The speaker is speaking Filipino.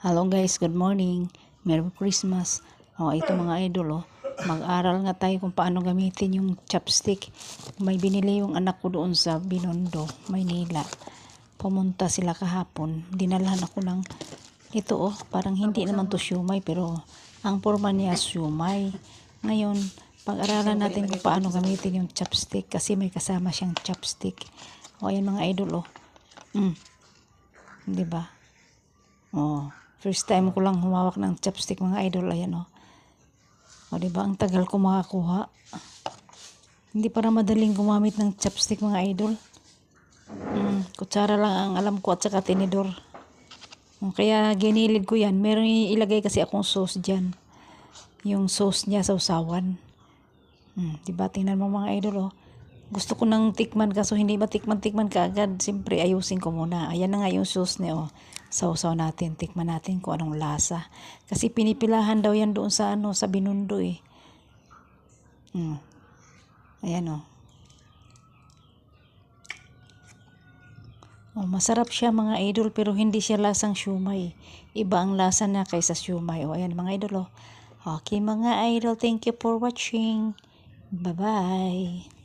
Hello guys, good morning. Merry Christmas. Ito mga idol, mag-aral nga tayo kung paano gamitin yung chopstick. May binili yung anak ko doon sa Binondo, Maynila. Pumunta sila kahapon. Dinalhan ako ng ito parang hindi naman to siumay pero ang forma niya siumay. Ngayon, pag-aralan natin kung paano gamitin yung chopstick kasi may kasama siyang chopstick. Ayan mga idol, 'Di ba? First time ko lang humawak ng chopstick mga idol. Ayan diba? Ang tagal ko makakuha. Hindi para madaling gumamit ng chopstick mga idol. Kutsara lang ang alam ko at saka tinidor. Kaya ginilid ko yan. Meron ilagay kasi akong sauce dyan. Yung sauce niya sa usawan. Diba? Tingnan mo mga idol. Gusto ko nang tikman kaso hindi matikman-tikman kaagad. Siyempre ayusin ko muna. Ayan na nga yung sauce niya. Sausaw natin, tikman natin kung anong lasa. Kasi pinipilahan daw yan doon sa sa Binondo Ayan masarap siya mga idol pero hindi siya lasang siumay. Iba ang lasa na kaysa siumay. Ayan mga idol Okay mga idol, thank you for watching. Bye-bye.